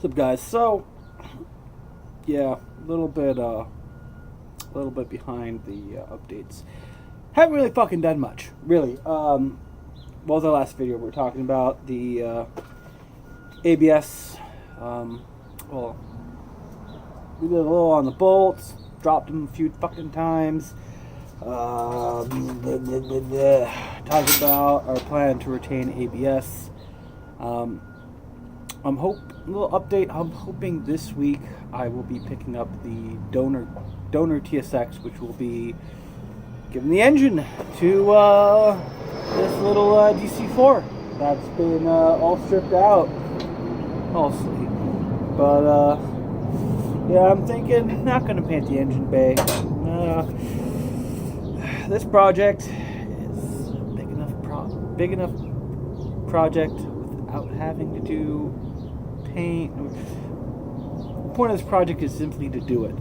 What's up, guys? So, yeah, a little bit behind the updates. Haven't really fucking done much, really. What was our last video? We were talking about the ABS. Well, we did a little on the bolts, dropped them a few fucking times. Talking about our plan to retain ABS. Little update. I'm hoping this week I will be picking up the donor TSX, which will be giving the engine to this little DC4 that's been all stripped out, mostly. But yeah, I'm thinking not gonna paint the engine bay. This project is a big enough project without having to do paint. The point of this project is simply to do it.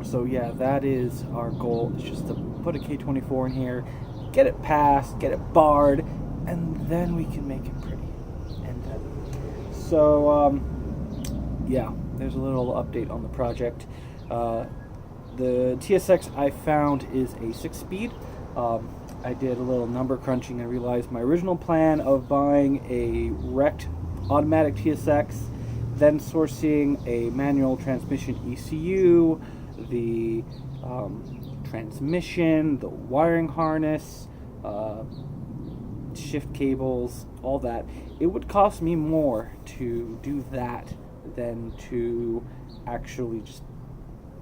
So yeah, that is our goal. It's just to put a K24 in here, get it passed, get it barred, and then we can make it pretty. And so yeah, there's a little update on the project. The TSX I found is a 6-speed. I did a little number crunching and realized my original plan of buying a wrecked automatic TSX, then sourcing a manual transmission ECU, the transmission, the wiring harness, shift cables, all that. It would cost me more to do that than to actually just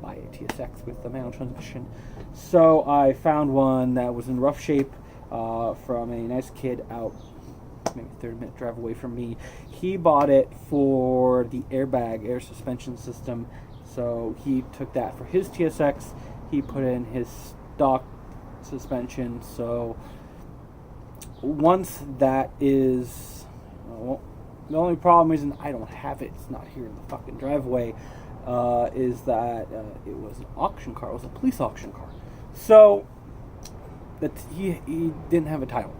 buy a TSX with the manual transmission. So I found one that was in rough shape from a nice kid out maybe 30-minute drive away from me. He bought it for the air suspension system. So he took that for his TSX. He put in his stock suspension. So once that is, the only problem isn't I don't have it. It's not here in the fucking driveway. Is that it was an auction car. It was a police auction car. So that he didn't have a title.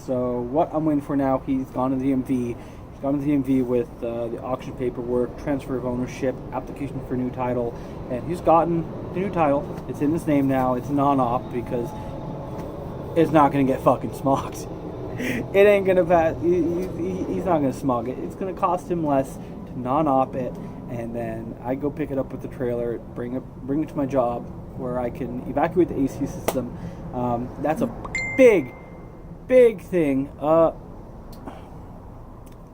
So what I'm waiting for now, he's gone to the DMV. He's gone to the DMV with the auction paperwork, transfer of ownership, application for new title, and he's gotten the new title. It's in his name now. It's non-op because it's not going to get fucking smogged. It ain't going to pass. He's not going to smog it. It's going to cost him less to non-op it. And then I go pick it up with the trailer, bring it to my job where I can evacuate the AC system. That's a big thing.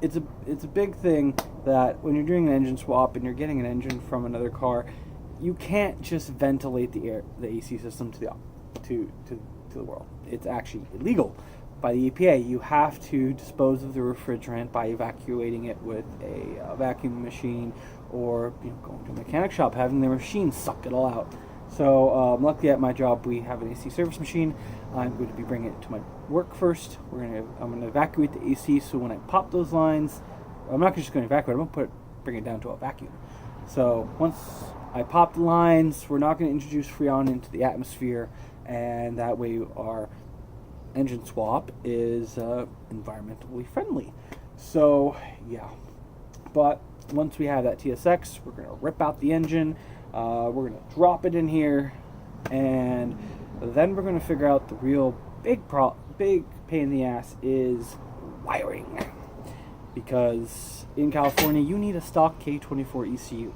It's a big thing that when you're doing an engine swap and you're getting an engine from another car, you can't just ventilate the AC system to the world. It's actually illegal by the EPA. You have to dispose of the refrigerant by evacuating it with a vacuum machine, or going to a mechanic shop, having their machine suck it all out. So luckily at my job we have an AC service machine. I'm going to be bringing it to my work first. I'm going to evacuate the AC, so when I pop those lines, I'm not just going to evacuate. I'm going to bring it down to a vacuum. So once I pop the lines, we're not going to introduce Freon into the atmosphere, and that way our engine swap is environmentally friendly. So yeah, but once we have that TSX, we're going to rip out the engine, we're going to drop it in here, and then we're going to figure out the real big pain in the ass is wiring. Because in California, you need a stock K24 ECU.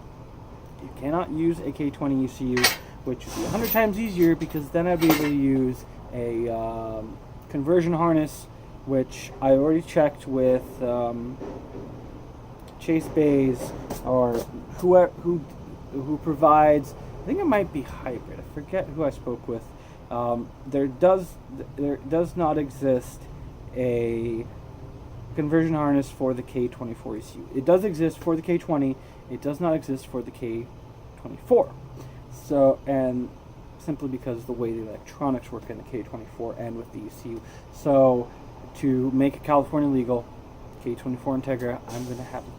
You cannot use a K20 ECU, which would be 100 times easier, because then I'd be able to use a conversion harness, which I already checked with Chase Bays, or who provides. I think it might be hybrid. I forget who I spoke with. There does not exist a conversion harness for the K24 ECU. It does exist for the K20. It does not exist for the K24. So, and simply because of the way the electronics work in the K24 and with the ECU. So to make it California legal, K24 Integra, I'm going to have a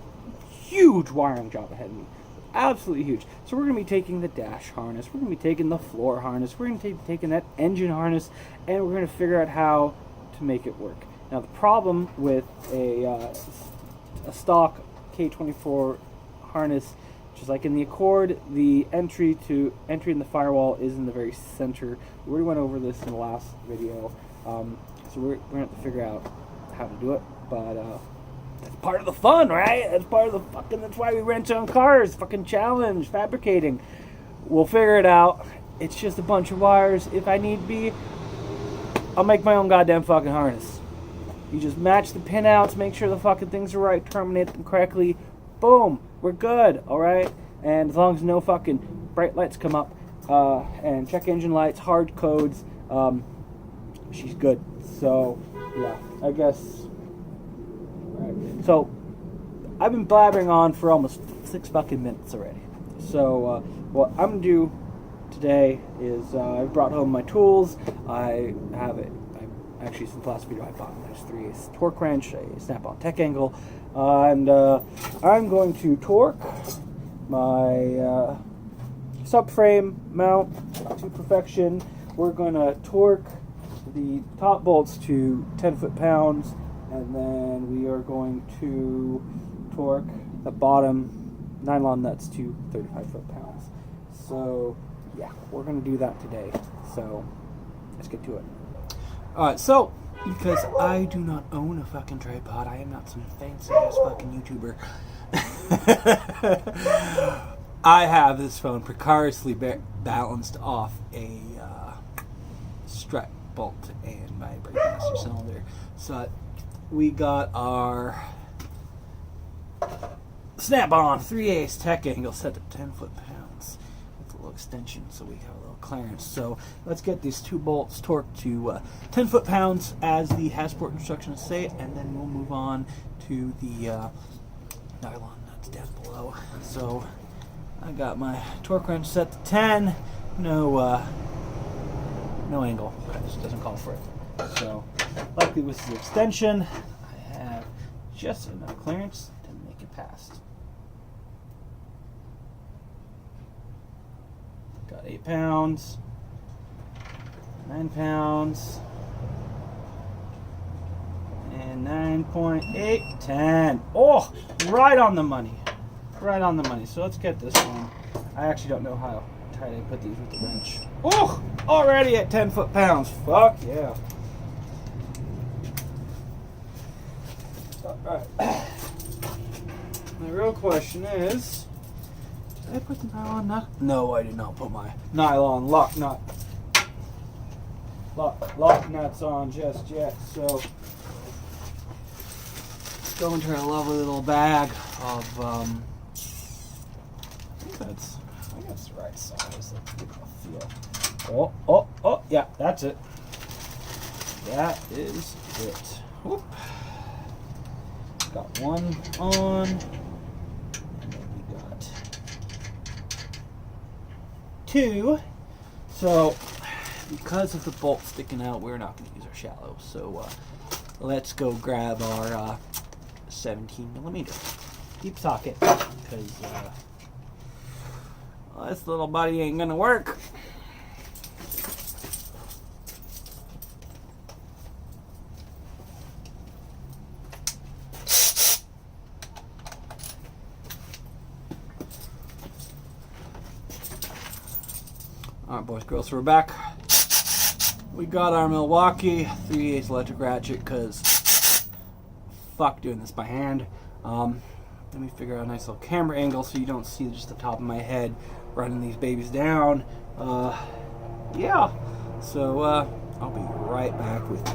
huge wiring job ahead of me. Absolutely huge. So we're going to be taking the dash harness, we're going to be taking the floor harness, we're going to be taking that engine harness, and we're going to figure out how to make it work. Now the problem with a stock K24 harness, which is like in the Accord, the entry in the firewall is in the very center. We already went over this in the last video, so we're gonna have to figure out how to do it. But that's part of the fun, right? That's part of the fucking. That's why we wrench on cars. Fucking challenge fabricating. We'll figure it out. It's just a bunch of wires. If I need be, I'll make my own goddamn fucking harness. You just match the pinouts, make sure the fucking things are right, terminate them correctly. Boom, we're good, alright? And as long as no fucking bright lights come up, and check engine lights, hard codes, she's good. So, yeah, I guess. Right. So, I've been blabbering on for almost 6 fucking minutes already. So, what I'm gonna do today is I've brought home my tools. Actually, since the last video, I bought a nice 3/8 torque wrench, a snap-on tech angle, and I'm going to torque my subframe mount to perfection. We're going to torque the top bolts to 10 foot-pounds, and then we are going to torque the bottom nylon nuts to 35 foot-pounds. So, yeah, we're going to do that today. So, let's get to it. Alright, so, because I do not own a fucking tripod, I am not some fancy-ass fucking YouTuber. I have this phone precariously balanced off a strut bolt and my brake master cylinder. So, we got our snap-on 3/8 tech angle set to 10 foot-pounds with a little extension, so we have a little clearance. So let's get these 2 bolts torqued to 10 foot-pounds as the Hasport instructions say, and then we'll move on to the nylon nuts down below. So I got my torque wrench set to 10. No angle. It just doesn't call for it. So luckily with the extension, I have just enough clearance to make it past. Got 8 pounds, 9 pounds, and 9.8, 10. Oh, right on the money. Right on the money. So let's get this one. I actually don't know how tight I put these with the wrench. Oh, already at 10 foot-pounds. Fuck yeah. Alright. My real question is, did I put the nylon nut? No, I did not put my nylon lock nuts on just yet. So, go into a lovely little bag of, I think that's the right size. Let's give it a feel. Oh, yeah, that's it. That is it. Whoop. Got one on. And then we got 2. So, because of the bolt sticking out, we're not going to use our shallow. So, let's go grab our 17mm deep socket, because this little buddy ain't going to work. Alright, boys, girls, so we're back. We got our Milwaukee 3/8 electric ratchet, because fuck doing this by hand. Let me figure out a nice little camera angle so you don't see just the top of my head running these babies down. Yeah. So, I'll be right back with you.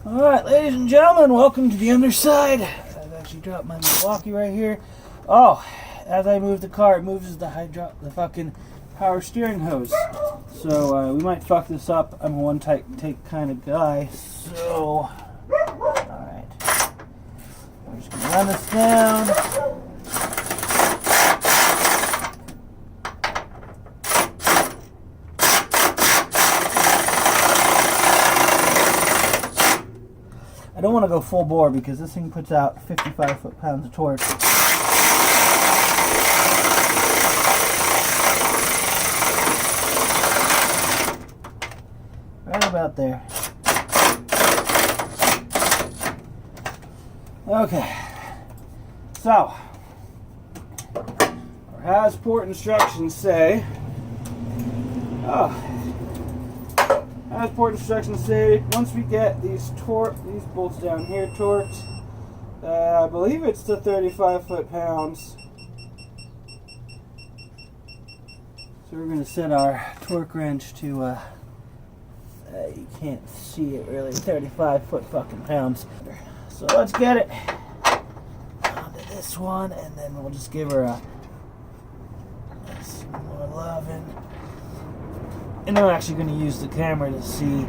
Alright, ladies and gentlemen, welcome to the underside. I've actually dropped my Milwaukee right here. Oh, as I move the car, it moves the fucking power steering hose. So, we might fuck this up. I'm a one-take kind of guy. So, alright. I'm just going to run this down. I don't want to go full bore because this thing puts out 55 foot-pounds of torque. Right about there. Okay, so our Hasport instructions say, Hasport instructions say once we get these bolts down here torqued, I believe it's to 35 foot-pounds. So we're going to set our torque wrench to, you can't see it really, 35 foot-fucking-pounds. So let's get it onto this one, and then we'll just give her some more loving. And I'm actually going to use the camera to see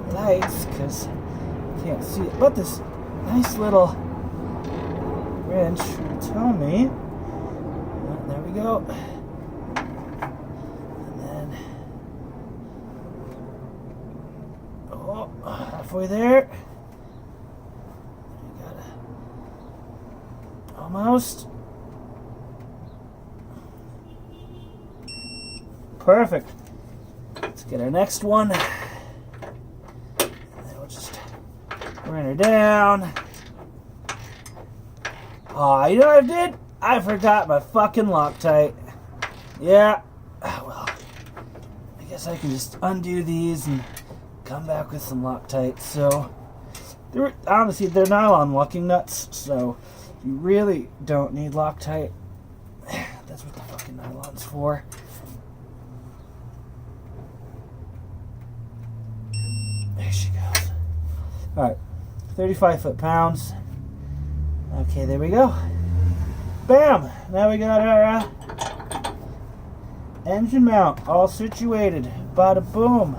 lights, because I can't see it. But this nice little wrench will tell me. There we go. And then, halfway there. Almost. Perfect. Let's get our next one. And then we'll just run her down. Oh, you know what I did? I forgot my fucking Loctite. Yeah. Well, I guess I can just undo these and come back with some Loctite. So, honestly, they're nylon locking nuts, so you really don't need Loctite. That's what the fucking nylon's for. There she goes. Alright, 35 foot-pounds. Okay, there we go. Bam! Now we got our engine mount all situated. Bada boom.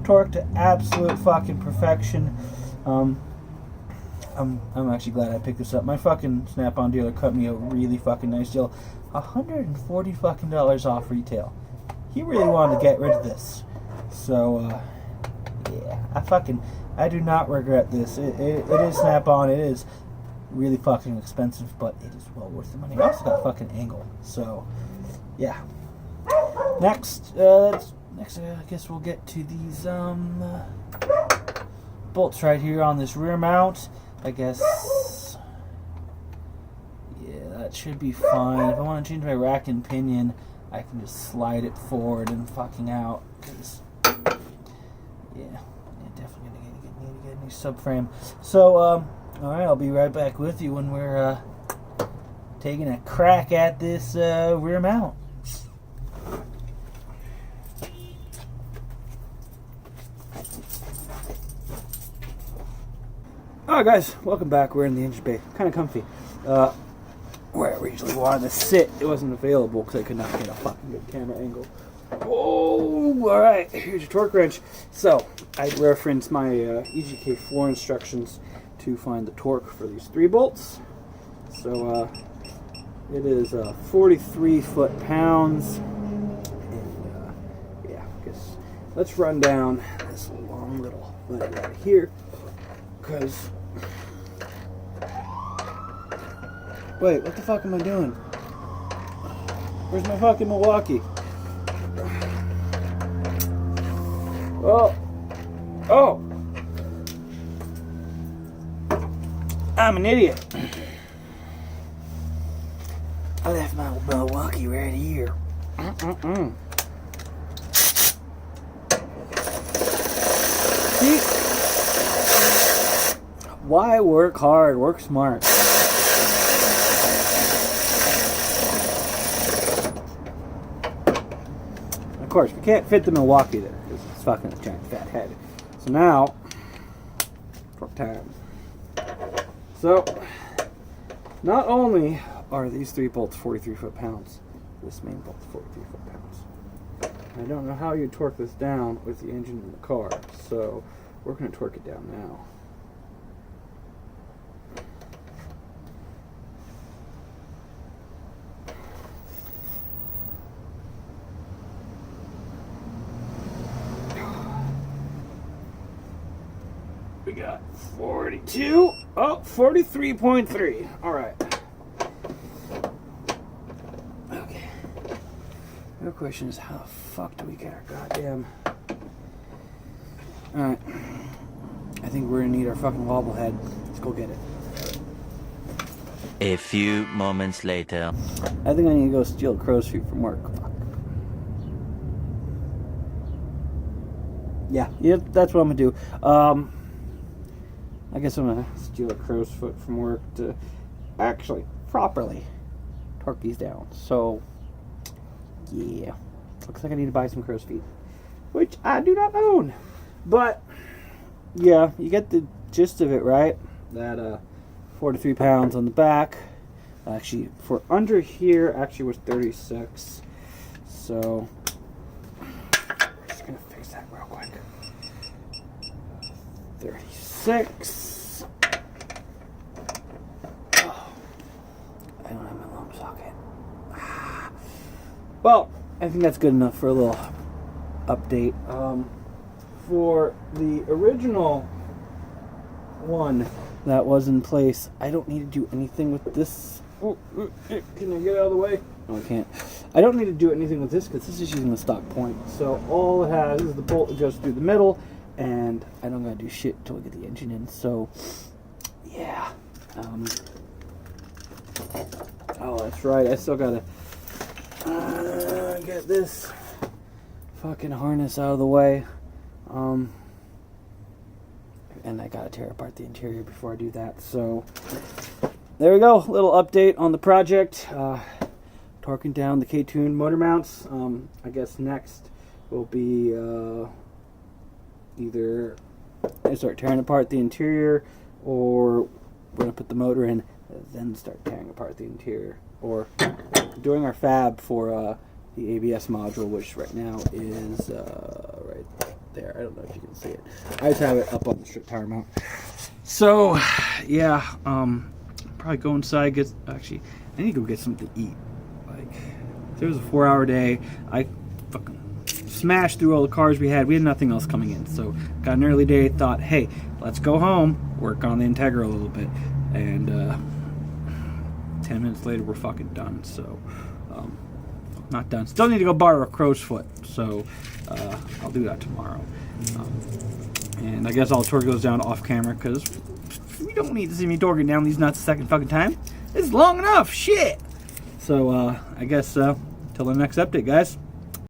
Torqued to absolute fucking perfection. I'm actually glad I picked this up. My fucking Snap-on dealer cut me a really fucking nice deal. $140 fucking off retail. He really wanted to get rid of this. So, yeah, I do not regret this. It is Snap-on. It is really fucking expensive, but it is well worth the money. I also got fucking angle. So, yeah. Next, I guess we'll get to these bolts right here on this rear mount. I guess, yeah, that should be fine. If I want to change my rack and pinion, I can just slide it forward and fucking out. Cause, yeah, definitely need to get a new subframe. So, alright, I'll be right back with you when we're taking a crack at this rear mount. Alright guys, welcome back. We're in the engine bay. Kind of comfy. Where I originally wanted to sit, it wasn't available because I could not get a fucking good camera angle. Oh, alright, here's your torque wrench. So, I referenced my EGK4 instructions to find the torque for these 3 bolts. So, it is 43 foot-pounds. And, yeah, I guess let's run down this long little leg right here. Because, wait, what the fuck am I doing? Where's my fucking Milwaukee? Oh, I'm an idiot. I left my Milwaukee right here. See? Why work hard? Work smart. Of course, we can't fit the Milwaukee there because it's fucking a giant fat head. So now, torque time. So, not only are these 3 bolts 43 foot-pounds, this main bolt's 43 foot-pounds. I don't know how you torque this down with the engine in the car, so we're going to torque it down now. We got 42. Oh, 43.3. All right. Okay. The question is, how the fuck do we get our goddamn... All right. I think we're gonna need our fucking wobble head. Let's go get it. A few moments later. I think I need to go steal a crow's feet from work. Fuck. Yeah, that's what I'm gonna do. I guess I'm gonna steal a crow's foot from work to actually properly torque these down. So, yeah, looks like I need to buy some crow's feet, which I do not own. But yeah, you get the gist of it, right? That 4 to 3 pounds on the back. Actually, for under here, actually was 36. So, just gonna fix that real quick. 36. Oh, I don't have my lump socket. Well, I think that's good enough for a little update. For the original one that was in place, I don't need to do anything with this. Oh, can I get out of the way? No, I can't. I don't need to do anything with this because this is using the stock point. So all it has is the bolt that goes through the middle, and I don't gotta do shit until we get the engine in. So yeah. Oh, that's right. I still gotta get this fucking harness out of the way. And I gotta tear apart the interior before I do that. So there we go, little update on the project. Torquing down the K24 motor mounts. I guess next will be either I start tearing apart the interior, or we're gonna put the motor in, then start tearing apart the interior, or doing our fab for the ABS module, which right now is right there. I don't know if you can see it. I just have it up on the strip tire mount. So yeah, probably go inside, actually I need to go get something to eat. Like, it was a 4-hour day. I fucking smashed through all the cars we had. We had nothing else coming in, so got an early day, thought, hey, let's go home, work on the Integra a little bit, and 10 minutes later we're fucking done. So not done. Still need to go borrow a crow's foot, so I'll do that tomorrow. And I guess I'll torque those down off camera, because we don't need to see me torquing down these nuts a second fucking time. It's long enough, shit. So I guess till the next update, guys.